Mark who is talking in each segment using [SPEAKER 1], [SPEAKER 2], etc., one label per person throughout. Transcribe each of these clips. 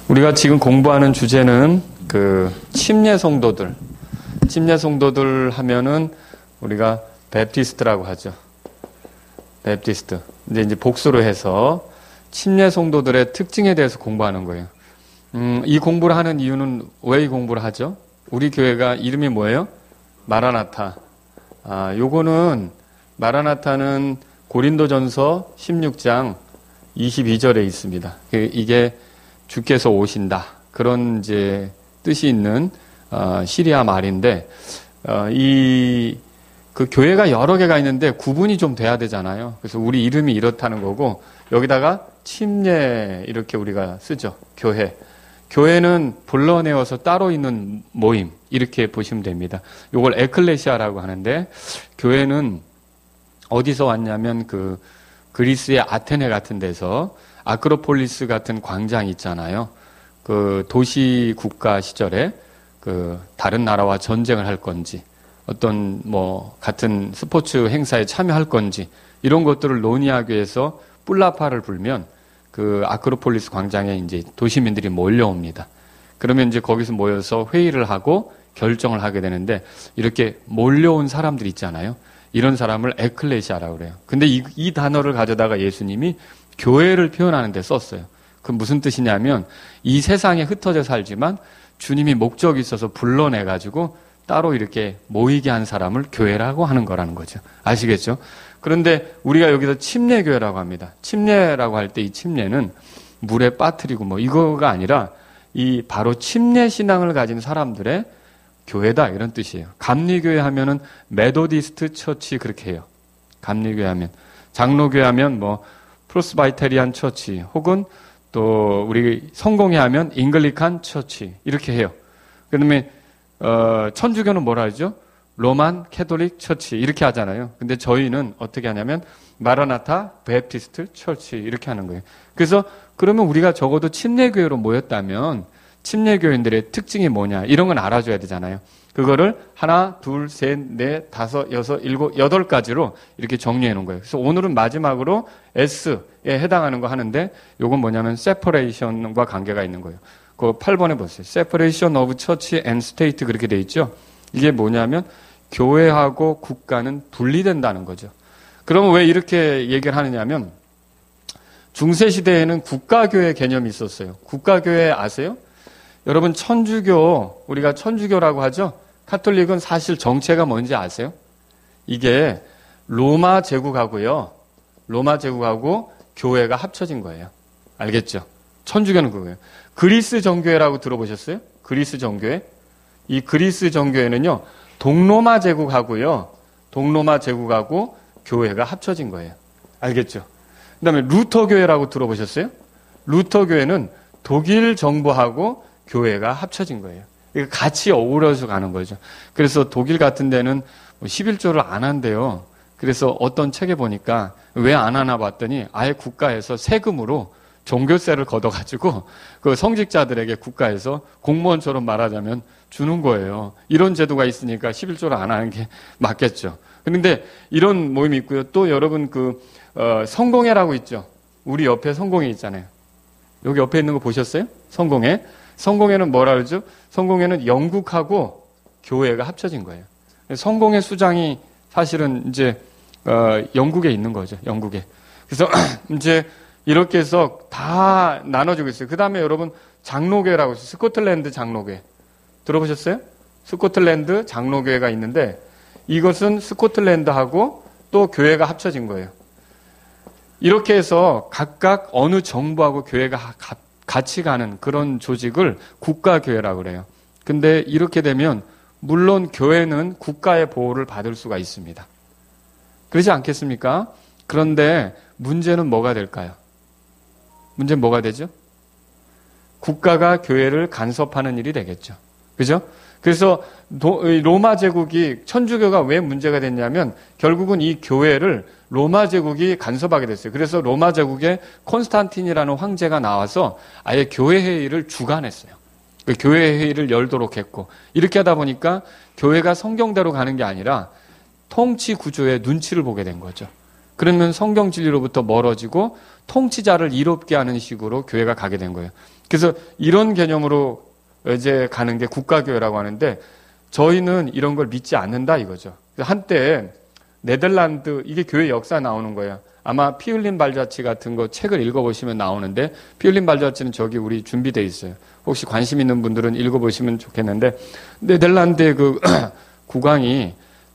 [SPEAKER 1] 우리가 지금 공부하는 주제는 그 침례 성도들 하면은 우리가 베프티스트라고 하죠. 베프티스트. 근데 이제 복수로 해서 침례 성도들의 특징에 대해서 공부하는 거예요. 이 공부를 하는 이유는 왜 이 공부를 하죠? 우리 교회가 이름이 뭐예요? 마라나타. 요거는 마라나타는 고린도전서 16장 22절에 있습니다. 이게 주께서 오신다. 그런 이제 뜻이 있는 시리아 말인데 그 교회가 여러 개가 있는데 구분이 좀 돼야 되잖아요. 그래서 우리 이름이 이렇다는 거고 여기다가 침례 이렇게 우리가 쓰죠. 교회는 불러내어서 따로 있는 모임 이렇게 보시면 됩니다. 이걸 에클레시아라고 하는데 교회는 어디서 왔냐면 그 그리스의 아테네 같은 데서 아크로폴리스 같은 광장 있잖아요. 그 도시 국가 시절에 그 다른 나라와 전쟁을 할 건지 어떤 뭐 같은 스포츠 행사에 참여할 건지 이런 것들을 논의하기 위해서 뿔라파를 불면 그 아크로폴리스 광장에 이제 도시민들이 몰려옵니다. 그러면 이제 거기서 모여서 회의를 하고 결정을 하게 되는데 이렇게 몰려온 사람들 있잖아요. 이런 사람을 에클레시아라고 그래요. 근데 이 단어를 가져다가 예수님이 교회를 표현하는 데 썼어요. 그 무슨 뜻이냐면 이 세상에 흩어져 살지만 주님이 목적이 있어서 불러내가지고 따로 이렇게 모이게 한 사람을 교회라고 하는 거라는 거죠. 아시겠죠? 그런데 우리가 여기서 침례교회라고 합니다. 침례라고 할 때 이 침례는 물에 빠뜨리고 뭐 이거가 아니라 이 바로 침례 신앙을 가진 사람들의 교회다 이런 뜻이에요. 감리교회 하면은 메도디스트 처치 그렇게 해요. 감리교회 하면 장로교회 하면 뭐 프로스바이테리안 처치 혹은 또 우리 성공회 하면 잉글리칸 처치 이렇게 해요. 그다음에 천주교는 뭐라 하죠? 로만 캐톨릭 처치 이렇게 하잖아요. 근데 저희는 어떻게 하냐면 마라나타 베프티스트 처치 이렇게 하는 거예요. 그래서 그러면 우리가 적어도 침례교회로 모였다면 침례교인들의 특징이 뭐냐 이런 건 알아줘야 되잖아요. 그거를 하나, 둘, 셋, 넷, 다섯, 여섯, 일곱, 여덟 가지로 이렇게 정리해 놓은 거예요. 그래서 오늘은 마지막으로 S에 해당하는 거 하는데 요건 뭐냐면 separation과 관계가 있는 거예요. 그 8번에 보세요. separation of church and state 그렇게 돼 있죠. 이게 뭐냐면 교회하고 국가는 분리된다는 거죠. 그러면 왜 이렇게 얘기를 하느냐면 중세시대에는 국가교회 개념이 있었어요. 국가교회 아세요? 여러분 천주교, 우리가 천주교라고 하죠? 카톨릭은 사실 정체가 뭔지 아세요? 이게 로마 제국하고요. 로마 제국하고 교회가 합쳐진 거예요. 알겠죠? 천주교는 그거예요. 그리스 정교회라고 들어보셨어요? 그리스 정교회? 이 그리스 정교회는요. 동로마 제국하고요. 동로마 제국하고 교회가 합쳐진 거예요. 알겠죠? 그 다음에 루터교회라고 들어보셨어요? 루터교회는 독일 정부하고 교회가 합쳐진 거예요. 같이 어우러져 가는 거죠. 그래서 독일 같은 데는 11조를 안 한대요. 그래서 어떤 책에 보니까 왜 안 하나 봤더니 아예 국가에서 세금으로 종교세를 걷어가지고 그 성직자들에게 국가에서 공무원처럼 말하자면 주는 거예요. 이런 제도가 있으니까 11조를 안 하는 게 맞겠죠. 그런데 이런 모임이 있고요. 또 여러분 성공회라고 있죠. 우리 옆에 성공회 있잖아요. 여기 옆에 있는 거 보셨어요? 성공회. 성공회는 뭐라 그러죠? 성공회는 영국하고 교회가 합쳐진 거예요. 성공회 수장이 사실은 이제 영국에 있는 거죠. 영국에. 그래서 이제 이렇게 해서 다 나눠지고 있어요. 그 다음에 여러분 장로교회라고 있어요. 스코틀랜드 장로교회. 들어보셨어요? 스코틀랜드 장로교회가 있는데 이것은 스코틀랜드하고 또 교회가 합쳐진 거예요. 이렇게 해서 각각 어느 정부하고 교회가 같이 가는 그런 조직을 국가교회라고 그래요. 근데 이렇게 되면 물론 교회는 국가의 보호를 받을 수가 있습니다. 그렇지 않겠습니까? 그런데 문제는 뭐가 될까요? 문제는 뭐가 되죠? 국가가 교회를 간섭하는 일이 되겠죠. 그죠? 그래서 로마 제국이 천주교가 왜 문제가 됐냐면 결국은 이 교회를 로마 제국이 간섭하게 됐어요. 그래서 로마 제국에 콘스탄틴이라는 황제가 나와서 아예 교회 회의를 주관했어요. 그 교회 회의를 열도록 했고 이렇게 하다 보니까 교회가 성경대로 가는 게 아니라 통치 구조의 눈치를 보게 된 거죠. 그러면 성경 진리로부터 멀어지고 통치자를 이롭게 하는 식으로 교회가 가게 된 거예요. 그래서 이런 개념으로 이제 가는 게 국가교회라고 하는데 저희는 이런 걸 믿지 않는다 이거죠. 한때 네덜란드, 이게 교회 역사 나오는 거예요. 아마 피 흘린 발자취 같은 거 책을 읽어보시면 나오는데, 피 흘린 발자취는 저기 우리 준비되어 있어요. 혹시 관심 있는 분들은 읽어보시면 좋겠는데, 네덜란드의 그 국왕이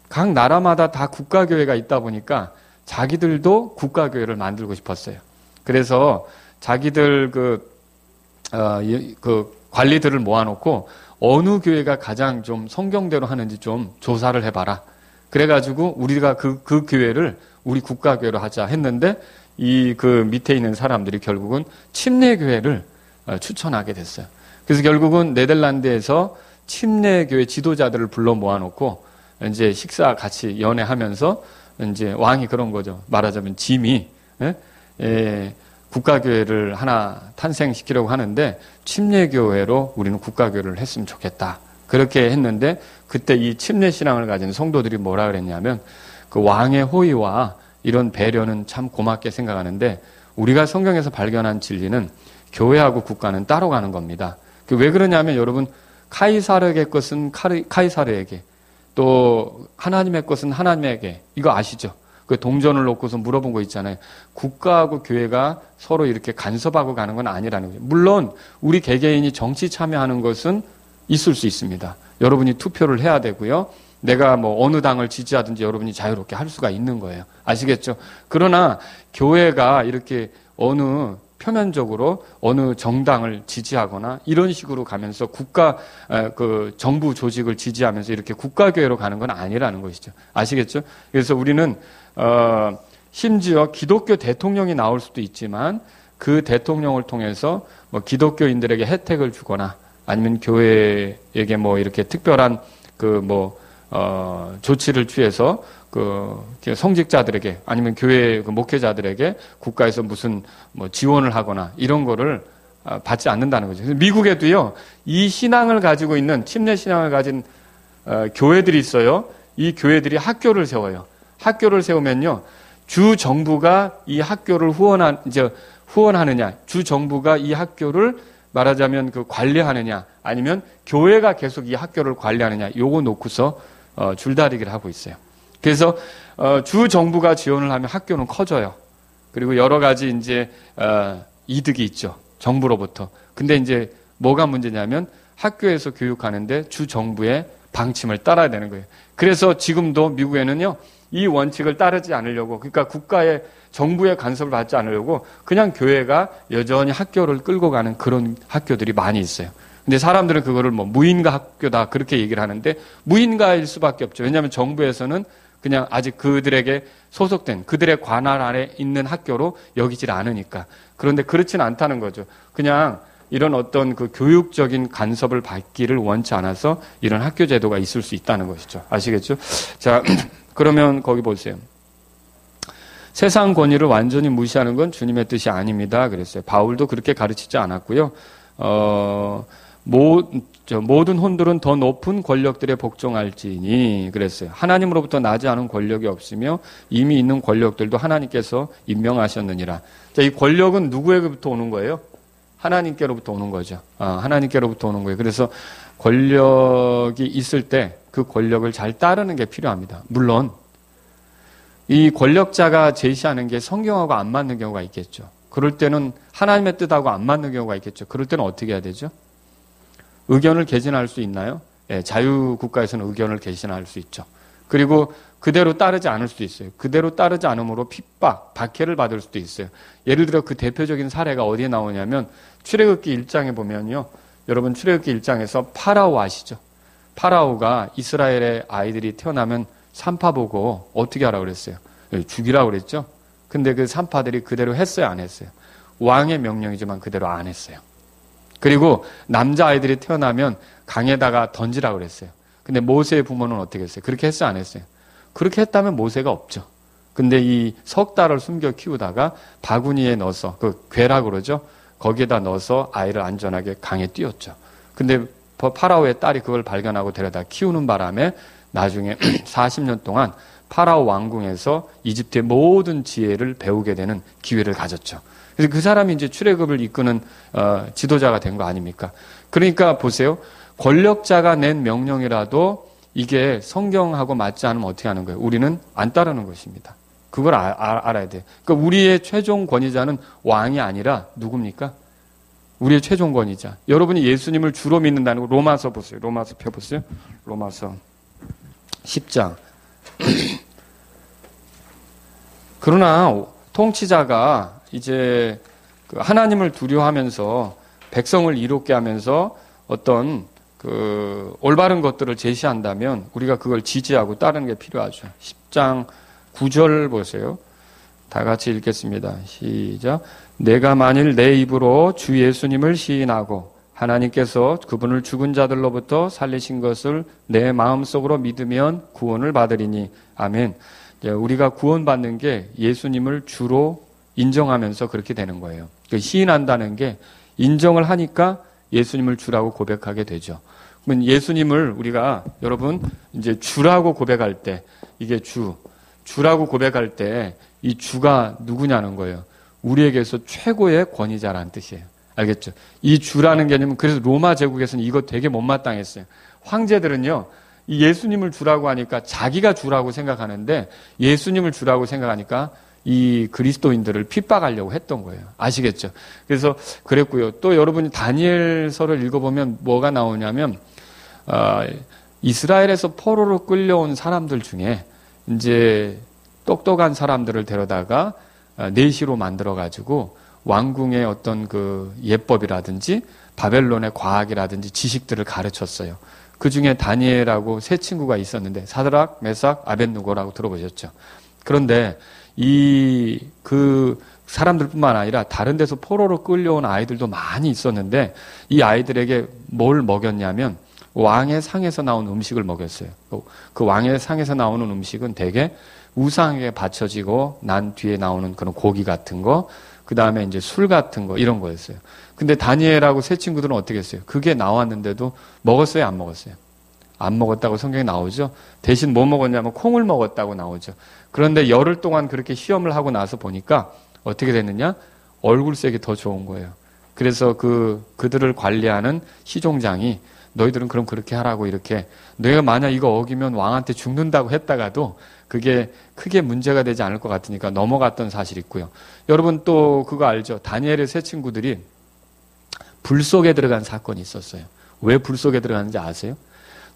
[SPEAKER 1] 각 나라마다 다 국가교회가 있다 보니까 자기들도 국가교회를 만들고 싶었어요. 그래서 자기들 그 관리들을 모아놓고 어느 교회가 가장 좀 성경대로 하는지 좀 조사를 해봐라. 그래가지고 우리가 그 교회를 우리 국가교회로 하자 했는데, 이 그 밑에 있는 사람들이 결국은 침례교회를 추천하게 됐어요. 그래서 결국은 네덜란드에서 침례교회 지도자들을 불러 모아놓고 이제 식사 같이 연회하면서 이제 왕이 그런 거죠. 말하자면 짐이 국가교회를 하나 탄생시키려고 하는데, 침례교회로 우리는 국가교회를 했으면 좋겠다. 그렇게 했는데, 그때 이 침례신앙을 가진 성도들이 뭐라 그랬냐면, 그 왕의 호의와 이런 배려는 참 고맙게 생각하는데, 우리가 성경에서 발견한 진리는 교회하고 국가는 따로 가는 겁니다. 왜 그러냐면, 여러분, 카이사르의 것은 카이사르에게, 또 하나님의 것은 하나님에게, 이거 아시죠? 그 동전을 놓고서 물어본 거 있잖아요. 국가하고 교회가 서로 이렇게 간섭하고 가는 건 아니라는 거죠. 물론 우리 개개인이 정치 참여하는 것은 있을 수 있습니다. 여러분이 투표를 해야 되고요. 내가 뭐 어느 당을 지지하든지 여러분이 자유롭게 할 수가 있는 거예요. 아시겠죠? 그러나 교회가 이렇게 어느 표면적으로 어느 정당을 지지하거나 이런 식으로 가면서 그 정부 조직을 지지하면서 이렇게 국가교회로 가는 건 아니라는 것이죠. 아시겠죠? 그래서 우리는 심지어 기독교 대통령이 나올 수도 있지만 그 대통령을 통해서 뭐 기독교인들에게 혜택을 주거나 아니면 교회에게 뭐 이렇게 특별한 조치를 취해서 성직자들에게 아니면 교회 목회자들에게 국가에서 무슨 뭐 지원을 하거나 이런 거를 받지 않는다는 거죠. 그래서 미국에도요, 이 신앙을 가지고 있는 침례 신앙을 가진 교회들이 있어요. 이 교회들이 학교를 세워요. 학교를 세우면요, 주 정부가 이 학교를 후원하느냐, 주 정부가 이 학교를 말하자면 관리하느냐, 아니면 교회가 계속 이 학교를 관리하느냐, 요거 놓고서 줄다리기를 하고 있어요. 그래서 주 정부가 지원을 하면 학교는 커져요. 그리고 여러 가지 이제 이득이 있죠, 정부로부터. 근데 이제 뭐가 문제냐면 학교에서 교육하는데 주 정부의 방침을 따라야 되는 거예요. 그래서 지금도 미국에는요, 이 원칙을 따르지 않으려고, 그러니까 국가의 정부의 간섭을 받지 않으려고 그냥 교회가 여전히 학교를 끌고 가는 그런 학교들이 많이 있어요. 근데 사람들은 그거를 뭐 무인가 학교다 그렇게 얘기를 하는데, 무인가일 수밖에 없죠. 왜냐하면 정부에서는 그냥 아직 그들에게 소속된 그들의 관할 아래 있는 학교로 여기질 않으니까. 그런데 그렇지는 않다는 거죠. 그냥 이런 어떤 그 교육적인 간섭을 받기를 원치 않아서 이런 학교 제도가 있을 수 있다는 것이죠. 아시겠죠? 자, 그러면 거기 보세요. 세상 권위를 완전히 무시하는 건 주님의 뜻이 아닙니다. 그랬어요. 바울도 그렇게 가르치지 않았고요. 모든 혼들은 더 높은 권력들에 복종할지니 그랬어요. 하나님으로부터 나지 않은 권력이 없으며 이미 있는 권력들도 하나님께서 임명하셨느니라. 자, 이 권력은 누구에게부터 오는 거예요? 하나님께로부터 오는 거죠. 하나님께로부터 오는 거예요. 그래서 권력이 있을 때 그 권력을 잘 따르는 게 필요합니다. 물론 이 권력자가 제시하는 게 성경하고 안 맞는 경우가 있겠죠. 그럴 때는 하나님의 뜻하고 안 맞는 경우가 있겠죠. 그럴 때는 어떻게 해야 되죠? 의견을 개진할 수 있나요? 예, 자유국가에서는 의견을 개진할 수 있죠. 그리고 그대로 따르지 않을 수도 있어요. 그대로 따르지 않음으로 핍박, 박해를 받을 수도 있어요. 예를 들어 그 대표적인 사례가 어디에 나오냐면 출애굽기 1장에 보면요. 여러분 출애굽기 1장에서 파라오 아시죠? 파라오가 이스라엘의 아이들이 태어나면 산파 보고 어떻게 하라고 그랬어요? 죽이라고 그랬죠? 근데 그 산파들이 그대로 했어요, 안 했어요? 왕의 명령이지만 그대로 안 했어요. 그리고 남자아이들이 태어나면 강에다가 던지라고 그랬어요. 근데 모세의 부모는 어떻게 했어요? 그렇게 했어요, 안 했어요? 그렇게 했다면 모세가 없죠. 근데 이 석 달을 숨겨 키우다가 바구니에 넣어서, 그 괴라고 그러죠? 거기에다 넣어서 아이를 안전하게 강에 띄웠죠. 근데 파라오의 딸이 그걸 발견하고 데려다 키우는 바람에 나중에 40년 동안 파라오 왕궁에서 이집트의 모든 지혜를 배우게 되는 기회를 가졌죠. 그래서 그 사람이 이제 출애굽을 이끄는 지도자가 된 거 아닙니까? 그러니까 보세요. 권력자가 낸 명령이라도 이게 성경하고 맞지 않으면 어떻게 하는 거예요? 우리는 안 따르는 것입니다. 그걸 알아야 돼요. 그러니까 우리의 최종 권위자는 왕이 아니라 누굽니까? 우리의 최종 권위자. 여러분이 예수님을 주로 믿는다는 거 로마서 보세요. 로마서 펴보세요. 로마서 10장. 그러나 통치자가 이제 그 하나님을 두려워하면서 백성을 이롭게 하면서 어떤 그 올바른 것들을 제시한다면 우리가 그걸 지지하고 따르는 게 필요하죠. 10장 9절 보세요. 다 같이 읽겠습니다. 시작. 내가 만일 내 입으로 주 예수님을 시인하고 하나님께서 그분을 죽은 자들로부터 살리신 것을 내 마음속으로 믿으면 구원을 받으리니. 아멘. 우리가 구원받는 게 예수님을 주로 인정하면서 그렇게 되는 거예요. 시인한다는 게 인정을 하니까 예수님을 주라고 고백하게 되죠. 그러면 예수님을 우리가 여러분 이제 주라고 고백할 때 이게 주라고 고백할 때 이 주가 누구냐는 거예요. 우리에게서 최고의 권위자라는 뜻이에요. 알겠죠? 이 주라는 개념은 그래서 로마 제국에서는 이거 되게 못마땅했어요. 황제들은요, 이 예수님을 주라고 하니까 자기가 주라고 생각하는데 예수님을 주라고 생각하니까 이 그리스도인들을 핍박하려고 했던 거예요. 아시겠죠? 그래서 그랬고요. 또 여러분이 다니엘서를 읽어보면 뭐가 나오냐면 이스라엘에서 포로로 끌려온 사람들 중에 이제 똑똑한 사람들을 데려다가 내시로 만들어가지고 왕궁의 어떤 그 예법이라든지 바벨론의 과학이라든지 지식들을 가르쳤어요. 그 중에 다니엘하고 세 친구가 있었는데 사드락, 메삭, 아벳느고라고 들어보셨죠? 그런데 그 사람들뿐만 아니라 다른 데서 포로로 끌려온 아이들도 많이 있었는데 이 아이들에게 뭘 먹였냐면 왕의 상에서 나온 음식을 먹였어요. 그 왕의 상에서 나오는 음식은 대개 우상에게 바쳐지고 난 뒤에 나오는 그런 고기 같은 거, 그 다음에 이제 술 같은 거, 이런 거였어요. 근데 다니엘하고 세 친구들은 어떻게 했어요? 그게 나왔는데도 먹었어요? 안 먹었어요? 안 먹었다고 성경에 나오죠? 대신 뭐 먹었냐면 콩을 먹었다고 나오죠. 그런데 열흘 동안 그렇게 시험을 하고 나서 보니까 어떻게 됐느냐? 얼굴색이 더 좋은 거예요. 그래서 그들을 관리하는 시종장이 너희들은 그럼 그렇게 하라고 이렇게 너희가 만약 이거 어기면 왕한테 죽는다고 했다가도 그게 크게 문제가 되지 않을 것 같으니까 넘어갔던 사실이 있고요. 여러분 또 그거 알죠? 다니엘의 세 친구들이 불 속에 들어간 사건이 있었어요. 왜 불 속에 들어갔는지 아세요?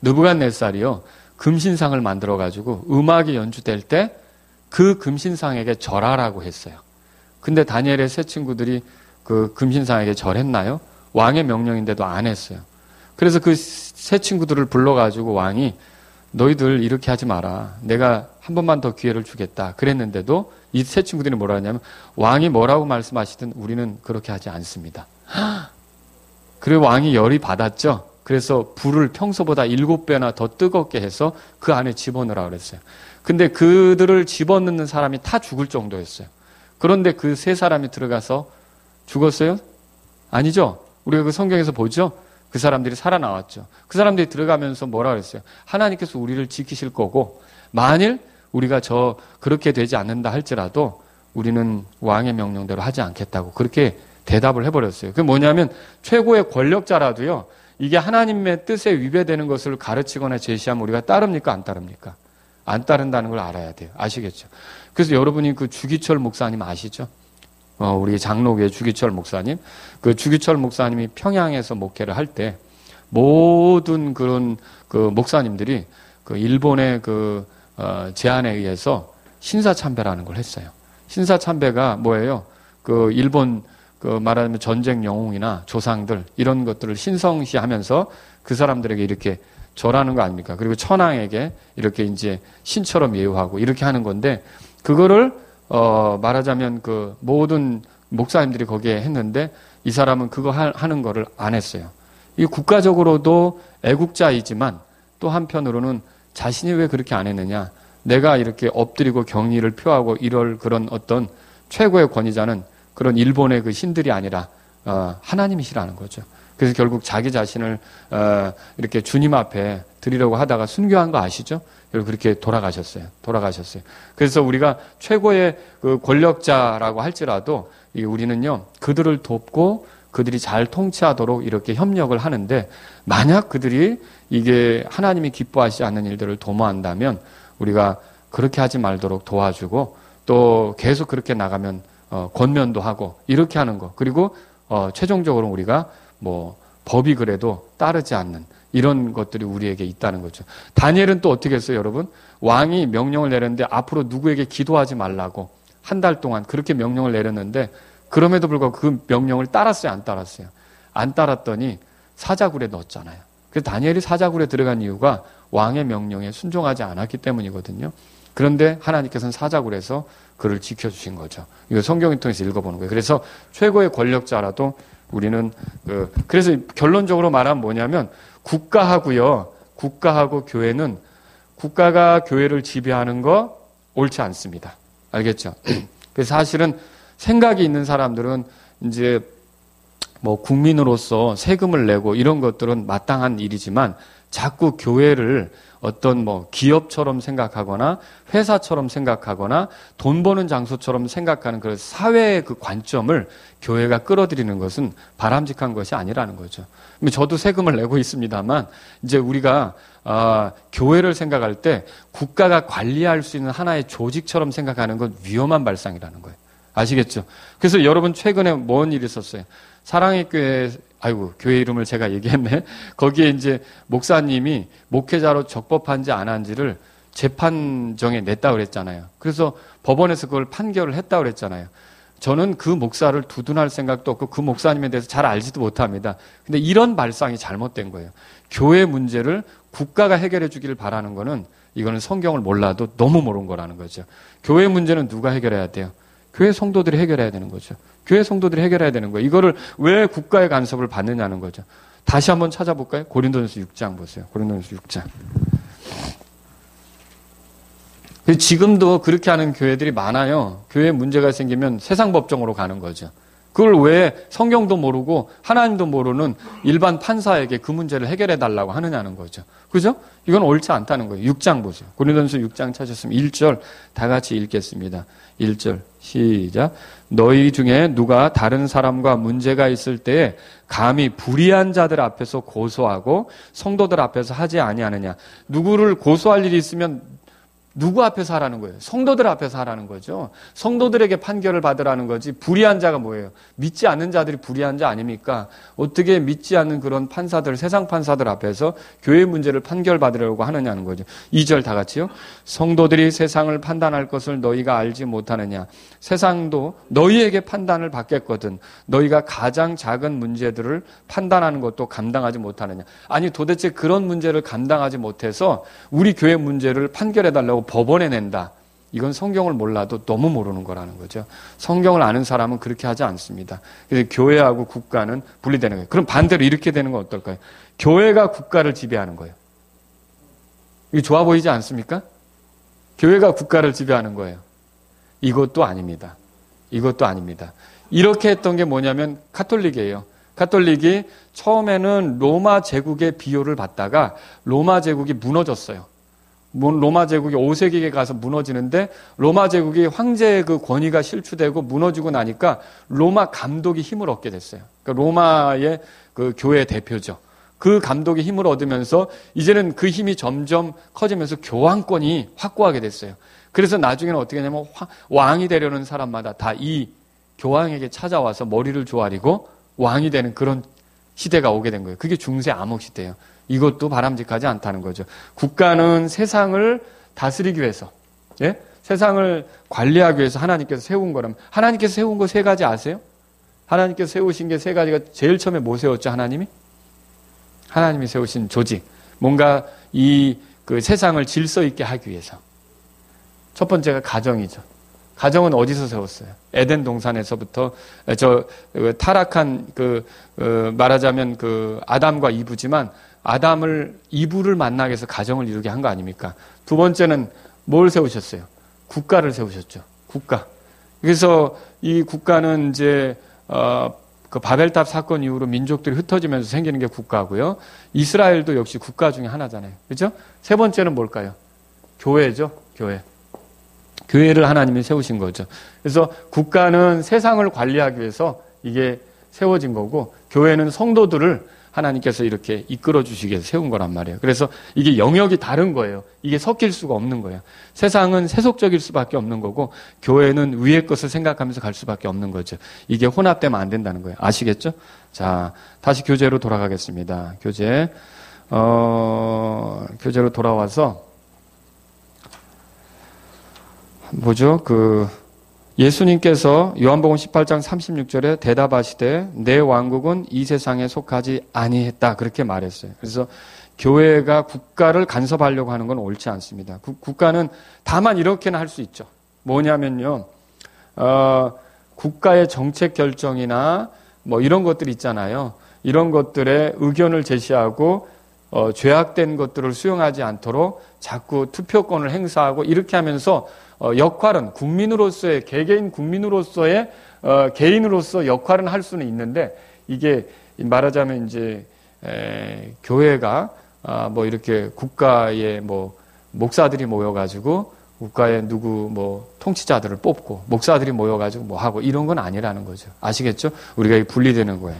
[SPEAKER 1] 느부갓네살이요. 금신상을 만들어가지고 음악이 연주될 때 그 금신상에게 절하라고 했어요. 근데 다니엘의 세 친구들이 그 금신상에게 절했나요? 왕의 명령인데도 안 했어요. 그래서 그 세 친구들을 불러가지고 왕이 너희들 이렇게 하지 마라. 내가 한 번만 더 기회를 주겠다. 그랬는데도 이 세 친구들이 뭐라 하냐면 왕이 뭐라고 말씀하시든 우리는 그렇게 하지 않습니다. 그리고 왕이 열이 받았죠. 그래서 불을 평소보다 7배나 더 뜨겁게 해서 그 안에 집어넣으라 그랬어요. 근데 그들을 집어넣는 사람이 다 죽을 정도였어요. 그런데 그 세 사람이 들어가서 죽었어요? 아니죠. 우리가 그 성경에서 보죠. 그 사람들이 살아나왔죠. 그 사람들이 들어가면서 뭐라 그랬어요? 하나님께서 우리를 지키실 거고 만일 우리가 그렇게 되지 않는다 할지라도 우리는 왕의 명령대로 하지 않겠다고 그렇게 대답을 해버렸어요. 그게 뭐냐면 최고의 권력자라도요. 이게 하나님의 뜻에 위배되는 것을 가르치거나 제시하면 우리가 따릅니까? 안 따릅니까? 안 따른다는 걸 알아야 돼요. 아시겠죠? 그래서 여러분이 그 주기철 목사님 아시죠? 우리 장로교의 주기철 목사님. 그 주기철 목사님이 평양에서 목회를 할 때 모든 그런 그 목사님들이 그 일본의 제안에 의해서 신사참배라는 걸 했어요. 신사참배가 뭐예요? 그 일본 말하자면 전쟁 영웅이나 조상들 이런 것들을 신성시하면서 그 사람들에게 이렇게 절하는 거 아닙니까? 그리고 천황에게 이렇게 이제 신처럼 예우하고 이렇게 하는 건데 그거를 말하자면 그 모든 목사님들이 거기에 했는데 이 사람은 그거 하는 거를 안 했어요. 이 국가적으로도 애국자이지만 또 한편으로는 자신이 왜 그렇게 안 했느냐? 내가 이렇게 엎드리고 경의를 표하고 이럴 그런 어떤 최고의 권위자는 그런 일본의 그 신들이 아니라 하나님이시라는 거죠. 그래서 결국 자기 자신을 이렇게 주님 앞에 드리려고 하다가 순교한 거 아시죠? 결국 그렇게 돌아가셨어요. 그래서 우리가 최고의 그 권력자라고 할지라도 우리는요, 그들을 돕고 그들이 잘 통치하도록 이렇게 협력을 하는데, 만약 그들이 이게 하나님이 기뻐하시지 않는 일들을 도모한다면 우리가 그렇게 하지 말도록 도와주고, 또 계속 그렇게 나가면 권면도 하고 이렇게 하는 거. 그리고 최종적으로 우리가 뭐 법이 그래도 따르지 않는 이런 것들이 우리에게 있다는 거죠. 다니엘은 또 어떻게 했어요, 여러분? 왕이 명령을 내렸는데 앞으로 누구에게 기도하지 말라고 한 달 동안 그렇게 명령을 내렸는데, 그럼에도 불구하고 그 명령을 따랐어요, 안 따랐어요? 안 따랐더니 사자굴에 넣었잖아요. 그래서 다니엘이 사자굴에 들어간 이유가 왕의 명령에 순종하지 않았기 때문이거든요. 그런데 하나님께서는 사자굴에서 그를 지켜주신 거죠. 이거 성경을 통해서 읽어보는 거예요. 그래서 최고의 권력자라도 우리는 그래서 결론적으로 말하면 뭐냐면, 국가하고 교회는, 국가가 교회를 지배하는 거 옳지 않습니다. 알겠죠? 그래서 사실은 생각이 있는 사람들은 이제 뭐 국민으로서 세금을 내고 이런 것들은 마땅한 일이지만, 자꾸 교회를 어떤 뭐 기업처럼 생각하거나 회사처럼 생각하거나 돈 버는 장소처럼 생각하는 그 사회의 그 관점을 교회가 끌어들이는 것은 바람직한 것이 아니라는 거죠. 저도 세금을 내고 있습니다만, 이제 우리가 교회를 생각할 때 국가가 관리할 수 있는 하나의 조직처럼 생각하는 건 위험한 발상이라는 거예요. 아시겠죠? 그래서 여러분 최근에 뭔 일이 있었어요? 사랑의 교회, 교회 이름을 제가 얘기했네. 거기에 이제 목사님이 목회자로 적법한지 안 한지를 재판정에 냈다고 그랬잖아요. 그래서 법원에서 그걸 판결을 했다고 그랬잖아요. 저는 그 목사를 두둔할 생각도 없고 그 목사님에 대해서 잘 알지도 못합니다. 근데 이런 발상이 잘못된 거예요. 교회 문제를 국가가 해결해 주기를 바라는 거는, 이거는 성경을 몰라도 너무 모르는 거라는 거죠. 교회 문제는 누가 해결해야 돼요? 교회 성도들이 해결해야 되는 거죠. 교회 성도들이 해결해야 되는 거예요. 이거를 왜 국가의 간섭을 받느냐는 거죠. 다시 한번 찾아볼까요? 고린도전서 6장 보세요. 고린도전서 6장. 지금도 그렇게 하는 교회들이 많아요. 교회에 문제가 생기면 세상 법정으로 가는 거죠. 그걸 왜 성경도 모르고 하나님도 모르는 일반 판사에게 그 문제를 해결해 달라고 하느냐는 거죠. 그죠? 이건 옳지 않다는 거예요. 6장 보세요. 고린도전서 6장 찾으셨으면 1절 다 같이 읽겠습니다. 1절 시작. 너희 중에 누가 다른 사람과 문제가 있을 때에 감히 불의한 자들 앞에서 고소하고 성도들 앞에서 하지 아니하느냐. 누구를 고소할 일이 있으면 누구 앞에서 하라는 거예요? 성도들 앞에서 하라는 거죠. 성도들에게 판결을 받으라는 거지. 불의한 자가 뭐예요? 믿지 않는 자들이 불의한 자 아닙니까? 어떻게 믿지 않는 그런 판사들, 세상 판사들 앞에서 교회 문제를 판결받으려고 하느냐는 거죠. 2절 다 같이요. 성도들이 세상을 판단할 것을 너희가 알지 못하느냐. 세상도 너희에게 판단을 받겠거든. 너희가 가장 작은 문제들을 판단하는 것도 감당하지 못하느냐. 아니 도대체 그런 문제를 감당하지 못해서 우리 교회 문제를 판결해달라고 법원에 낸다. 이건 성경을 몰라도 너무 모르는 거라는 거죠. 성경을 아는 사람은 그렇게 하지 않습니다. 그래서 교회하고 국가는 분리되는 거예요. 그럼 반대로 이렇게 되는 건 어떨까요? 교회가 국가를 지배하는 거예요. 이게 좋아 보이지 않습니까? 교회가 국가를 지배하는 거예요. 이것도 아닙니다. 이것도 아닙니다. 이렇게 했던 게 뭐냐면 가톨릭이에요. 가톨릭이 처음에는 로마 제국의 비호를 받다가 로마 제국이 무너졌어요. 로마 제국이 5세기에 가서 무너지는데, 로마 제국이 황제의 그 권위가 실추되고 무너지고 나니까 로마 감독이 힘을 얻게 됐어요. 그러니까 로마의 그 교회 대표죠. 그 감독이 힘을 얻으면서 이제는 그 힘이 점점 커지면서 교황권이 확고하게 됐어요. 그래서 나중에는 어떻게 하냐면 왕이 되려는 사람마다 다 이 교황에게 찾아와서 머리를 조아리고 왕이 되는 그런 시대가 오게 된 거예요. 그게 중세 암흑 시대예요. 이것도 바람직하지 않다는 거죠. 국가는 세상을 다스리기 위해서, 예? 세상을 관리하기 위해서 하나님께서 세운 거라면, 하나님께서 세운 거 3가지 아세요? 하나님께서 세우신 게 3가지가 제일 처음에 뭐 세웠죠, 하나님이? 하나님이 세우신 조직. 뭔가 그 세상을 질서 있게 하기 위해서. 첫 번째가 가정이죠. 가정은 어디서 세웠어요? 에덴 동산에서부터 타락한 말하자면 아담과 이브지만, 이브를 만나게 해서 가정을 이루게 한 거 아닙니까? 두 번째는 뭘 세우셨어요? 국가를 세우셨죠. 국가. 그래서 이 국가는 이제 그 바벨탑 사건 이후로 민족들이 흩어지면서 생기는 게 국가고요. 이스라엘도 역시 국가 중에 하나잖아요. 그렇죠? 세 번째는 뭘까요? 교회죠. 교회. 교회를 하나님이 세우신 거죠. 그래서 국가는 세상을 관리하기 위해서 이게 세워진 거고, 교회는 성도들을 하나님께서 이렇게 이끌어 주시기 위해서 세운 거란 말이에요. 그래서 이게 영역이 다른 거예요. 이게 섞일 수가 없는 거예요. 세상은 세속적일 수밖에 없는 거고, 교회는 위의 것을 생각하면서 갈 수밖에 없는 거죠. 이게 혼합되면 안 된다는 거예요. 아시겠죠? 자, 다시 교재로 돌아가겠습니다. 교재로 돌아와서 뭐죠? 예수님께서 요한복음 18장 36절에 대답하시되 내 왕국은 이 세상에 속하지 아니했다. 그렇게 말했어요. 그래서 교회가 국가를 간섭하려고 하는 건 옳지 않습니다. 국가는 다만 이렇게는 할 수 있죠. 뭐냐면요. 국가의 정책 결정이나 뭐 이런 것들 있잖아요. 이런 것들에 의견을 제시하고 죄악된 것들을 수용하지 않도록 자꾸 투표권을 행사하고 이렇게 하면서 역할은 국민으로서의 개개인 국민으로서의 개인으로서 역할은 할 수는 있는데, 이게 말하자면 이제 교회가 뭐 이렇게 국가의 뭐 목사들이 모여가지고 국가의 누구 뭐 통치자들을 뽑고 목사들이 모여가지고 뭐 하고 이런 건 아니라는 거죠. 아시겠죠? 우리가 분리되는 거예요.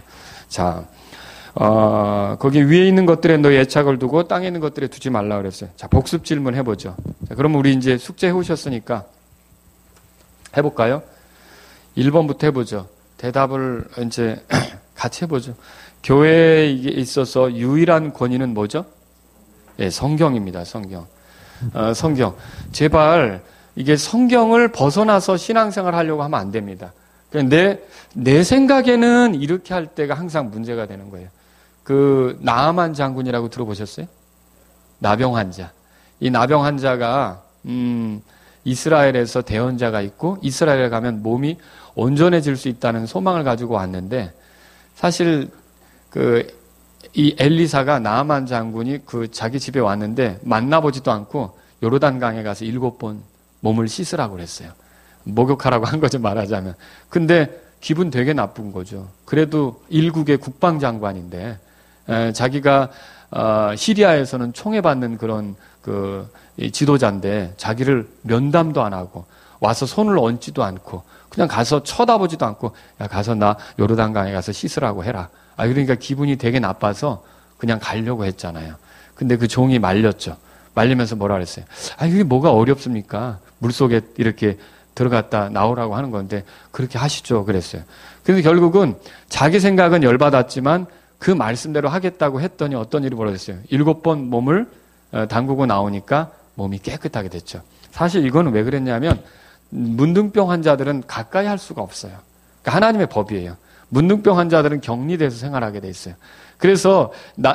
[SPEAKER 1] 자. 거기 위에 있는 것들에 너의 애착을 두고 땅에 있는 것들에 두지 말라 그랬어요. 자, 복습 질문 해보죠. 자, 그러면 우리 이제 숙제 해오셨으니까 해볼까요? 1번부터 해보죠. 대답을 이제 같이 해보죠. 교회에 있어서 유일한 권위는 뭐죠? 예, 성경입니다. 성경. 성경. 제발 이게 성경을 벗어나서 신앙생활 하려고 하면 안 됩니다. 내 생각에는 이렇게 할 때가 항상 문제가 되는 거예요. 나아만 장군이라고 들어보셨어요? 나병 환자. 이 나병 환자가 이스라엘에서 대언자가 있고 이스라엘에 가면 몸이 온전해질 수 있다는 소망을 가지고 왔는데, 사실 이 엘리사가 나아만 장군이 자기 집에 왔는데 만나보지도 않고 요르단강에 가서 7번 몸을 씻으라고 그랬어요. 목욕하라고 한 거죠, 말하자면. 근데 기분 되게 나쁜 거죠. 그래도 일국의 국방장관인데 자기가 시리아에서는 총애받는 그런 지도자인데 자기를 면담도 안 하고 와서 손을 얹지도 않고 그냥 가서 쳐다보지도 않고, 야, 가서 나 요르단강에 가서 씻으라고 해라. 그러니까 기분이 되게 나빠서 그냥 가려고 했잖아요. 근데 그 종이 말렸죠. 말리면서 뭐라 그랬어요? 이게 뭐가 어렵습니까? 물속에 이렇게 들어갔다 나오라고 하는 건데 그렇게 하시죠. 그랬어요. 그래서 결국은 자기 생각은 열받았지만 그 말씀대로 하겠다고 했더니 어떤 일이 벌어졌어요. 7번 몸을 담그고 나오니까 몸이 깨끗하게 됐죠. 사실 이거는 왜 그랬냐면 문둥병 환자들은 가까이 할 수가 없어요. 그러니까 하나님의 법이에요. 문둥병 환자들은 격리돼서 생활하게 돼 있어요. 그래서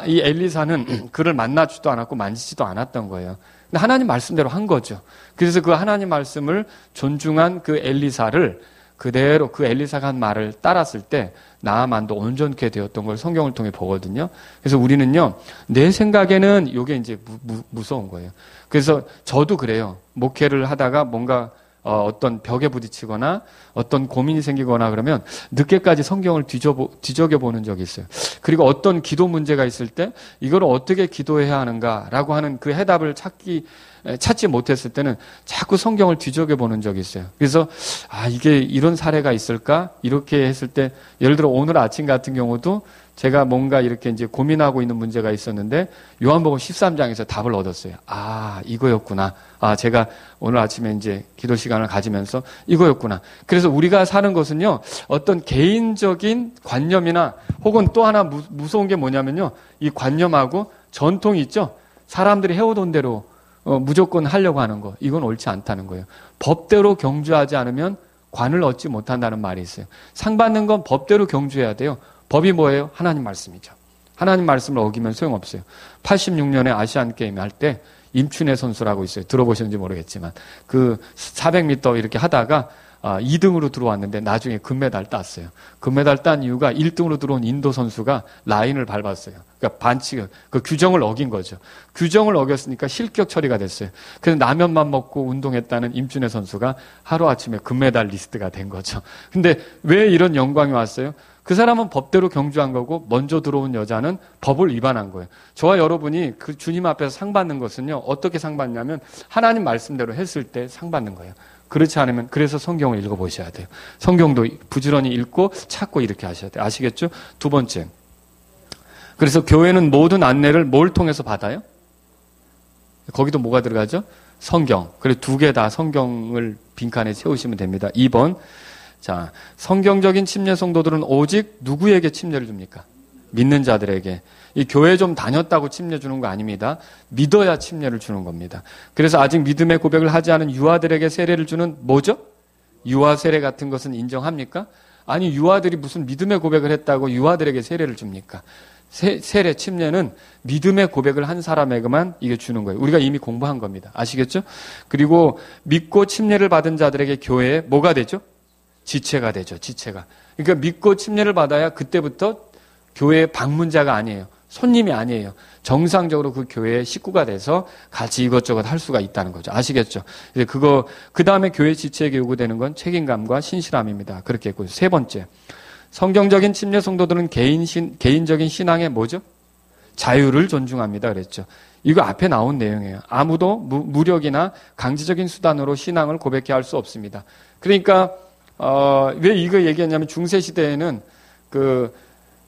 [SPEAKER 1] 이 엘리사는 그를 만나지도 않았고 만지지도 않았던 거예요. 근데 하나님 말씀대로 한 거죠. 그래서 그 하나님 말씀을 존중한 그 엘리사를 그대로 그 엘리사가 한 말을 따랐을 때 나아만도 온전케 되었던 걸 성경을 통해 보거든요. 그래서 우리는요, 내 생각에는 이게 이제 무서운 거예요. 그래서 저도 그래요. 목회를 하다가 뭔가 어떤 벽에 부딪히거나 어떤 고민이 생기거나 그러면 늦게까지 성경을 뒤적여보는 적이 있어요. 그리고 어떤 기도 문제가 있을 때 이걸 어떻게 기도해야 하는가라고 하는 그 해답을 찾지 못했을 때는 자꾸 성경을 뒤적여보는 적이 있어요. 그래서 이게 이런 사례가 있을까? 이렇게 했을 때, 예를 들어 오늘 아침 같은 경우도 제가 뭔가 이렇게 이제 고민하고 있는 문제가 있었는데 요한복음 13장에서 답을 얻었어요. 이거였구나. 제가 오늘 아침에 이제 기도 시간을 가지면서 이거였구나. 그래서 우리가 사는 것은요, 어떤 개인적인 관념이나 혹은 또 하나 무서운 게 뭐냐면요, 이 관념하고 전통이 있죠. 사람들이 해오던 대로 무조건 하려고 하는 거. 이건 옳지 않다는 거예요. 법대로 경주하지 않으면 관을 얻지 못한다는 말이 있어요. 상 받는 건 법대로 경주해야 돼요. 법이 뭐예요? 하나님 말씀이죠. 하나님 말씀을 어기면 소용없어요. 86년에 아시안 게임 할 때 임춘혜 선수라고 있어요. 들어보셨는지 모르겠지만 그 400m 이렇게 하다가 2등으로 들어왔는데 나중에 금메달 땄어요. 금메달 딴 이유가 1등으로 들어온 인도 선수가 라인을 밟았어요. 그러니까 반칙, 그 규정을 어긴 거죠. 규정을 어겼으니까 실격 처리가 됐어요. 그래서 라면만 먹고 운동했다는 임준혜 선수가 하루아침에 금메달 리스트가 된 거죠. 근데 왜 이런 영광이 왔어요? 그 사람은 법대로 경주한 거고 먼저 들어온 여자는 법을 위반한 거예요. 저와 여러분이 그 주님 앞에서 상 받는 것은요. 어떻게 상 받냐면 하나님 말씀대로 했을 때 상 받는 거예요. 그렇지 않으면 그래서 성경을 읽어보셔야 돼요. 성경도 부지런히 읽고 찾고 이렇게 하셔야 돼요. 아시겠죠? 두 번째. 그래서 교회는 모든 안내를 뭘 통해서 받아요? 거기도 뭐가 들어가죠? 성경. 그래서 두 개 다 성경을 빈칸에 채우시면 됩니다. 2번. 자, 성경적인 침례 성도들은 오직 누구에게 침례를 줍니까? 믿는 자들에게. 이 교회 좀 다녔다고 침례 주는 거 아닙니다. 믿어야 침례를 주는 겁니다. 그래서 아직 믿음의 고백을 하지 않은 유아들에게 세례를 주는 뭐죠? 유아 세례 같은 것은 인정합니까? 아니, 유아들이 무슨 믿음의 고백을 했다고 유아들에게 세례를 줍니까? 세례, 침례는 믿음의 고백을 한 사람에게만 이게 주는 거예요. 우리가 이미 공부한 겁니다. 아시겠죠? 그리고 믿고 침례를 받은 자들에게 교회에 뭐가 되죠? 지체가 되죠. 지체가. 그러니까 믿고 침례를 받아야 그때부터 교회의 방문자가 아니에요. 손님이 아니에요. 정상적으로 그 교회의 식구가 돼서 같이 이것저것 할 수가 있다는 거죠. 아시겠죠? 이제 그 다음에 교회 지체에게 요구되는 건 책임감과 신실함입니다. 그렇게 했고요. 세 번째. 성경적인 침례 성도들은 개인적인 신앙의 뭐죠? 자유를 존중합니다. 그랬죠. 이거 앞에 나온 내용이에요. 아무도 무력이나 강제적인 수단으로 신앙을 고백해 할 수 없습니다. 그러니까, 왜 이거 얘기했냐면 중세시대에는 그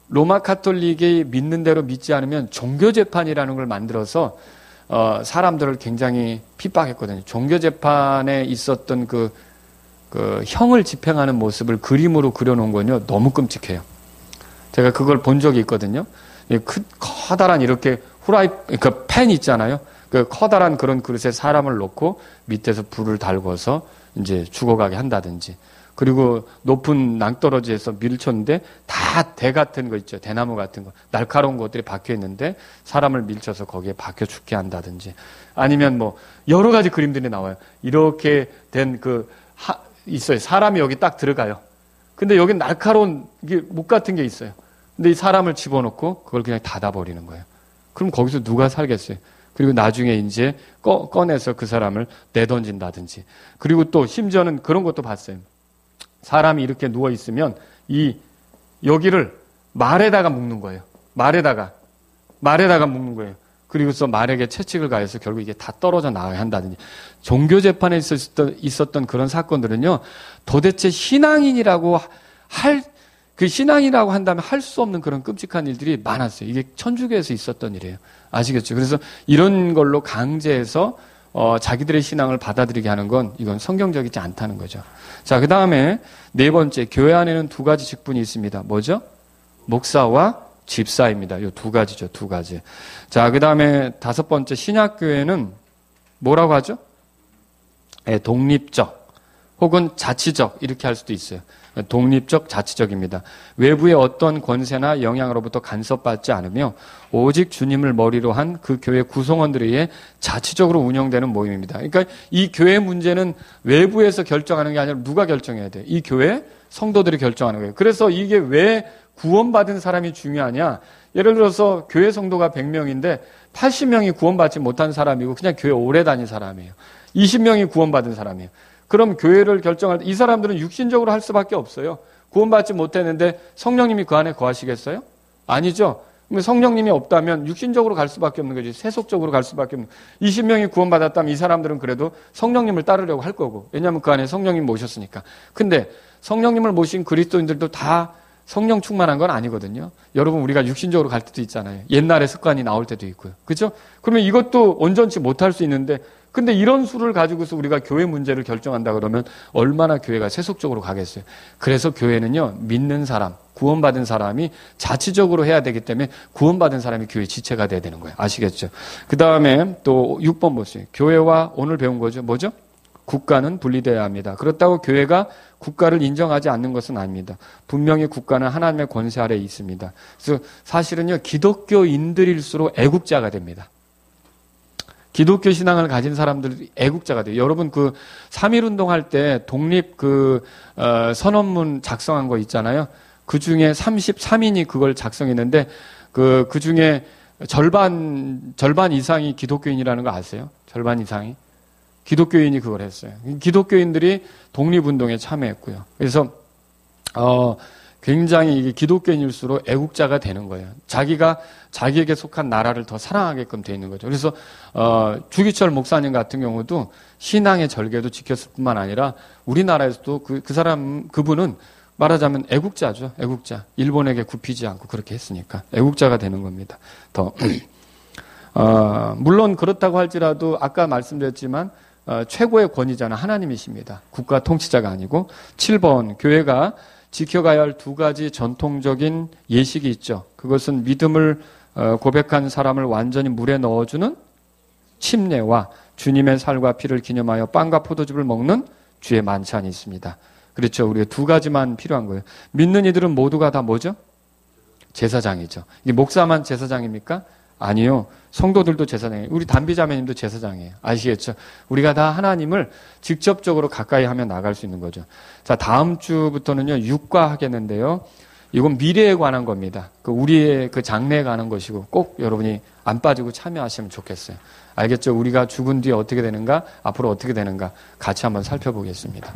[SPEAKER 1] 로마 카톨릭이 믿는 대로 믿지 않으면 종교재판이라는 걸 만들어서 사람들을 굉장히 핍박했거든요. 종교재판에 있었던 그 형을 집행하는 모습을 그림으로 그려놓은 건요, 너무 끔찍해요. 제가 그걸 본 적이 있거든요. 커다란 이렇게 그 팬 있잖아요. 그 커다란 그런 그릇에 사람을 놓고 밑에서 불을 달궈서 이제 죽어가게 한다든지. 그리고 높은 낭떠러지에서 밀쳤는데 다 대 같은 거 있죠. 대나무 같은 거. 날카로운 것들이 박혀 있는데 사람을 밀쳐서 거기에 박혀 죽게 한다든지. 아니면 뭐 여러 가지 그림들이 나와요. 이렇게 된 있어요. 사람이 여기 딱 들어가요. 근데 여기 날카로운 목 같은 게 있어요. 근데 이 사람을 집어넣고 그걸 그냥 닫아버리는 거예요. 그럼 거기서 누가 살겠어요? 그리고 나중에 이제 꺼내서 그 사람을 내던진다든지. 그리고 또 심지어는 그런 것도 봤어요. 사람이 이렇게 누워있으면 여기를 말에다가 묶는 거예요. 말에다가 묶는 거예요. 그리고서 말에게 채찍을 가해서 결국 이게 다 떨어져 나가야 한다든지. 종교재판에 있었던 그런 사건들은요, 도대체 신앙인이라고 한다면 할 수 없는 그런 끔찍한 일들이 많았어요. 이게 천주교에서 있었던 일이에요. 아시겠죠? 그래서 이런 걸로 강제해서 자기들의 신앙을 받아들이게 하는 건 이건 성경적이지 않다는 거죠. 자, 그 다음에 네 번째, 교회 안에는 두 가지 직분이 있습니다. 뭐죠? 목사와 집사입니다. 이 두 가지죠, 두 가지. 자, 그 다음에 다섯 번째, 신약교회는 뭐라고 하죠? 네, 독립적 혹은 자치적 이렇게 할 수도 있어요. 독립적, 자치적입니다. 외부의 어떤 권세나 영향으로부터 간섭받지 않으며 오직 주님을 머리로 한 그 교회 구성원들에 의해 자치적으로 운영되는 모임입니다. 그러니까 이 교회 문제는 외부에서 결정하는 게 아니라 누가 결정해야 돼요? 이 교회 성도들이 결정하는 거예요. 그래서 이게 왜 구원받은 사람이 중요하냐? 예를 들어서 교회 성도가 100명인데 80명이 구원받지 못한 사람이고 그냥 교회 오래 다닌 사람이에요. 20명이 구원받은 사람이에요. 그럼 교회를 결정할 때 이 사람들은 육신적으로 할 수밖에 없어요. 구원받지 못했는데 성령님이 그 안에 거하시겠어요? 아니죠. 성령님이 없다면 육신적으로 갈 수밖에 없는 거지. 세속적으로 갈 수밖에 없는. 20명이 구원받았다면 이 사람들은 그래도 성령님을 따르려고 할 거고. 왜냐하면 그 안에 성령님 모셨으니까. 근데 성령님을 모신 그리스도인들도 다 성령 충만한 건 아니거든요. 여러분, 우리가 육신적으로 갈 때도 있잖아요. 옛날에 습관이 나올 때도 있고요. 그렇죠? 그러면 이것도 온전치 못할 수 있는데, 근데 이런 수를 가지고서 우리가 교회 문제를 결정한다 그러면 얼마나 교회가 세속적으로 가겠어요. 그래서 교회는요, 믿는 사람, 구원받은 사람이 자치적으로 해야 되기 때문에 구원받은 사람이 교회 지체가 돼야 되는 거예요. 아시겠죠? 그 다음에 또 6번 보세요. 교회와 오늘 배운 거죠. 뭐죠? 국가는 분리되어야 합니다. 그렇다고 교회가 국가를 인정하지 않는 것은 아닙니다. 분명히 국가는 하나님의 권세 아래에 있습니다. 그래서 사실은요, 기독교인들일수록 애국자가 됩니다. 기독교 신앙을 가진 사람들이 애국자가 돼요. 여러분, 3.1운동 할 때 독립 선언문 작성한 거 있잖아요. 그 중에 33인이 그걸 작성했는데, 그 중에 절반 이상이 기독교인이라는 거 아세요? 절반 이상이. 기독교인이 그걸 했어요. 기독교인들이 독립운동에 참여했고요. 그래서, 굉장히 이게 기독교인일수록 애국자가 되는 거예요. 자기가 자기에게 속한 나라를 더 사랑하게끔 돼 있는 거죠. 그래서 주기철 목사님 같은 경우도 신앙의 절개도 지켰을 뿐만 아니라 우리나라에서도 그분은 말하자면 애국자죠. 애국자. 일본에게 굽히지 않고 그렇게 했으니까 애국자가 되는 겁니다. 물론 그렇다고 할지라도 아까 말씀드렸지만 최고의 권위자는 하나님이십니다. 국가 통치자가 아니고. 7번 교회가 지켜가야 할 두 가지 전통적인 예식이 있죠. 그것은 믿음을 고백한 사람을 완전히 물에 넣어주는 침례와 주님의 살과 피를 기념하여 빵과 포도즙을 먹는 주의 만찬이 있습니다. 그렇죠. 우리가 두 가지만 필요한 거예요. 믿는 이들은 모두가 다 뭐죠? 제사장이죠. 이게 목사만 제사장입니까? 아니요. 성도들도 제사장이에요. 우리 담비자매님도 제사장이에요. 아시겠죠? 우리가 다 하나님을 직접적으로 가까이 하며 나갈 수 있는 거죠. 자, 다음 주부터는요, 육과 하겠는데요. 이건 미래에 관한 겁니다. 우리의 그 장래에 관한 것이고 꼭 여러분이 안 빠지고 참여하시면 좋겠어요. 알겠죠? 우리가 죽은 뒤에 어떻게 되는가, 앞으로 어떻게 되는가 같이 한번 살펴보겠습니다.